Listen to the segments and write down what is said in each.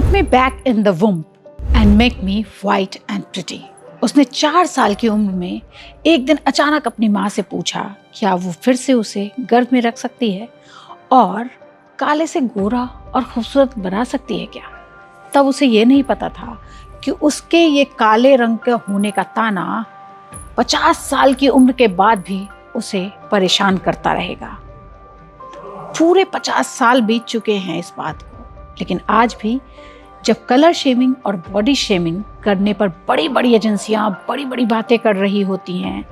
Put me back in the womb and make me white and pretty. उसने 4 साल की उम्र में एक दिन अचानक अपनी माँ से पूछा क्या वो फिर से उसे गर्भ में रख सकती है और काले से गोरा और खूबसूरत बना सकती है क्या। तब उसे ये नहीं पता था कि उसके ये काले रंग का होने का ताना 50 साल की उम्र के बाद भी उसे परेशान करता रहेगा। पूरे 50 साल बीत चुके हैं इस बात को, लेकिन आज भी जब कलर शेमिंग और बॉडी शेमिंग करने पर बड़ी बड़ी एजेंसियां बड़ी बड़ी बातें कर रही होती हैं,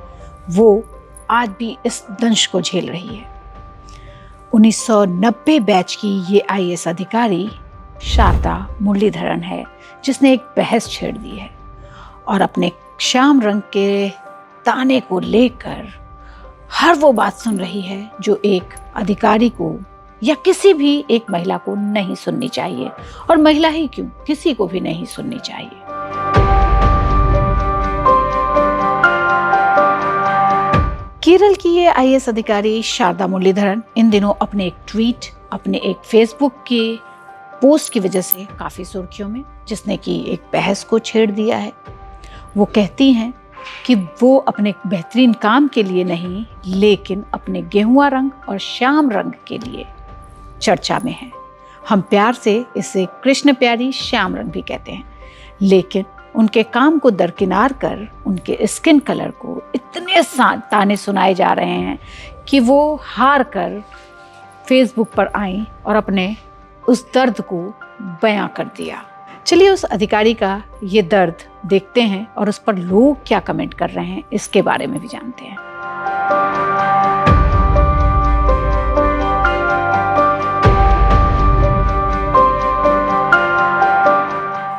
वो आज भी इस दंश को झेल रही है। 1990 बैच की ये IAS अधिकारी शारदा मुरलीधरन है, जिसने एक बहस छेड़ दी है और अपने श्याम रंग के ताने को लेकर हर वो बात सुन रही है जो एक अधिकारी को या किसी भी एक महिला को नहीं सुननी चाहिए, और महिला ही क्यों, किसी को भी नहीं सुननी चाहिए। केरल की ये IAS अधिकारी शारदा मुरलीधरन इन दिनों अपने एक ट्वीट, अपने एक फेसबुक के पोस्ट की वजह से काफी सुर्खियों में, जिसने की एक बहस को छेड़ दिया है। वो कहती हैं कि वो अपने बेहतरीन काम के लिए नहीं, लेकिन अपने गेहुआ रंग और श्याम रंग के लिए चर्चा में है। हम प्यार से इसे कृष्ण प्यारी श्याम रंग भी कहते हैं, लेकिन उनके काम को दरकिनार कर उनके स्किन कलर को इतने ताने सुनाए जा रहे हैं कि वो हार कर फेसबुक पर आई और अपने उस दर्द को बयां कर दिया। चलिए उस अधिकारी का ये दर्द देखते हैं और उस पर लोग क्या कमेंट कर रहे हैं इसके बारे में भी जानते हैं।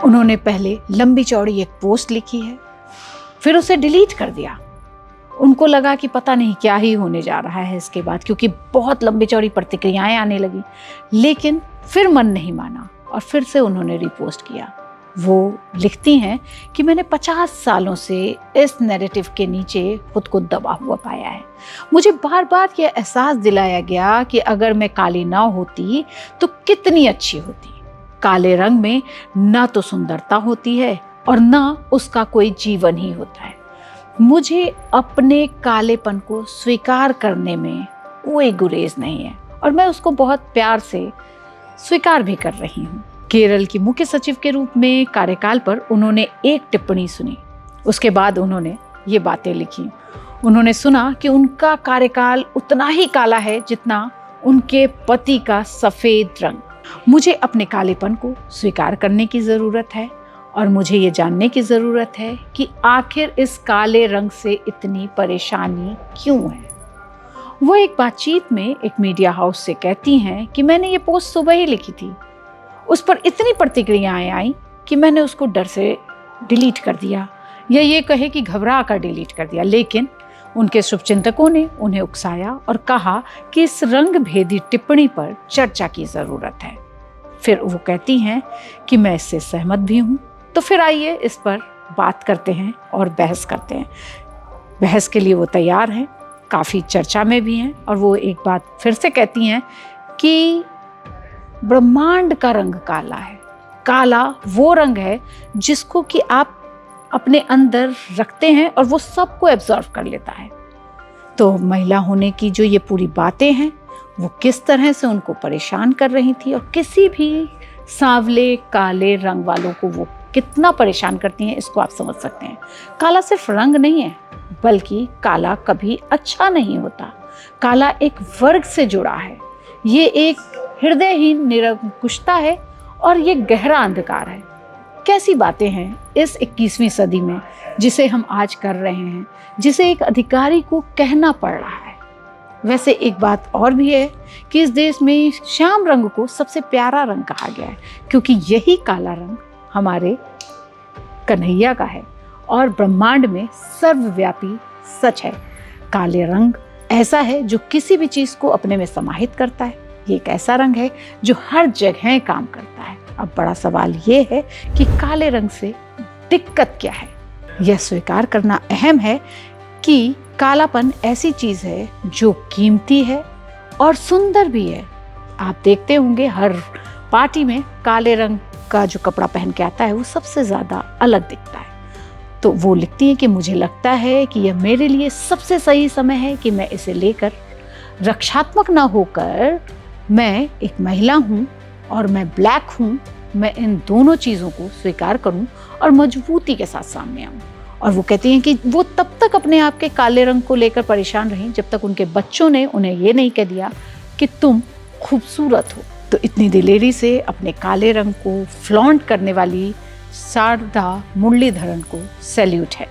उन्होंने पहले लंबी चौड़ी एक पोस्ट लिखी है, फिर उसे डिलीट कर दिया। उनको लगा कि पता नहीं क्या ही होने जा रहा है इसके बाद, क्योंकि बहुत लंबी चौड़ी प्रतिक्रियाएं आने लगी, लेकिन फिर मन नहीं माना और फिर से उन्होंने रिपोस्ट किया। वो लिखती हैं कि मैंने 50 सालों से इस नैरेटिव के नीचे खुद को दबा हुआ पाया है। मुझे बार बार यह एहसास दिलाया गया कि अगर मैं काली ना होती तो कितनी अच्छी होती। काले रंग में ना तो सुंदरता होती है और ना उसका कोई जीवन ही होता है। मुझे अपने कालेपन को स्वीकार करने में कोई गुरेज नहीं है और मैं उसको बहुत प्यार से स्वीकार भी कर रही हूँ। केरल की मुख्य सचिव के रूप में कार्यकाल पर उन्होंने एक टिप्पणी सुनी, उसके बाद उन्होंने ये बातें लिखी। उन्होंने सुना कि उनका कार्यकाल उतना ही काला है जितना उनके पति का सफेद रंग। मुझे अपने कालेपन को स्वीकार करने की जरूरत है और मुझे ये जानने की जरूरत है कि आखिर इस काले रंग से इतनी परेशानी क्यों है। वो एक बातचीत में एक मीडिया हाउस से कहती हैं कि मैंने ये पोस्ट सुबह ही लिखी थी, उस पर इतनी प्रतिक्रियाएं आई कि मैंने उसको डर से डिलीट कर दिया, या ये कहे कि घबरा कर डिलीट कर दिया। लेकिन उनके शुभचिंतकों ने उन्हें उकसाया और कहा कि इस रंग भेदी टिप्पणी पर चर्चा की जरूरत है। फिर वो कहती हैं कि मैं इससे सहमत भी हूँ, तो फिर आइए इस पर बात करते हैं और बहस करते हैं। बहस के लिए वो तैयार हैं, काफ़ी चर्चा में भी हैं, और वो एक बात फिर से कहती हैं कि ब्रह्मांड का रंग काला है। काला वो रंग है जिसको कि आप अपने अंदर रखते हैं और वो सबको एब्जॉर्व कर लेता है। तो महिला होने की जो ये पूरी बातें हैं वो किस तरह से उनको परेशान कर रही थी और किसी भी सांवले काले रंग वालों को वो कितना परेशान करती हैं, इसको आप समझ सकते हैं। काला सिर्फ रंग नहीं है, बल्कि काला कभी अच्छा नहीं होता। काला एक वर्ग से जुड़ा है, ये एक हृदयहीन निरंकुशता है और ये गहरा अंधकार है। कैसी बातें हैं इस 21वीं सदी में जिसे हम आज कर रहे हैं, जिसे एक अधिकारी को कहना पड़ रहा है। वैसे एक बात और भी है कि इस देश में श्याम रंग को सबसे प्यारा रंग कहा गया है, क्योंकि यही काला रंग हमारे कन्हैया का है और ब्रह्मांड में सर्वव्यापी सच है। काले रंग ऐसा है जो किसी भी चीज को अपने में समाहित करता है। ये एक ऐसा रंग है जो हर जगह काम करता है। अब बड़ा सवाल ये है कि काले रंग से दिक्कत क्या है। यह स्वीकार करना अहम है कि कालापन ऐसी चीज है जो कीमती है और सुंदर भी है। आप देखते होंगे हर पार्टी में काले रंग का जो कपड़ा पहन के आता है वो सबसे ज़्यादा अलग दिखता है। तो वो लिखती हैं कि मुझे लगता है कि यह मेरे लिए सबसे सही समय है कि मैं इसे लेकर रक्षात्मक ना होकर, मैं एक महिला हूँ और मैं ब्लैक हूँ, मैं इन दोनों चीज़ों को स्वीकार करूँ और मजबूती के साथ सामने आऊँ। और वो कहती हैं कि वो तब तक अपने आप के काले रंग को लेकर परेशान रहीं जब तक उनके बच्चों ने उन्हें ये नहीं कह दिया कि तुम खूबसूरत हो। तो इतनी दिलेरी से अपने काले रंग को फ्लॉन्ट करने वाली शारदा मुरलीधरन को सैल्यूट है।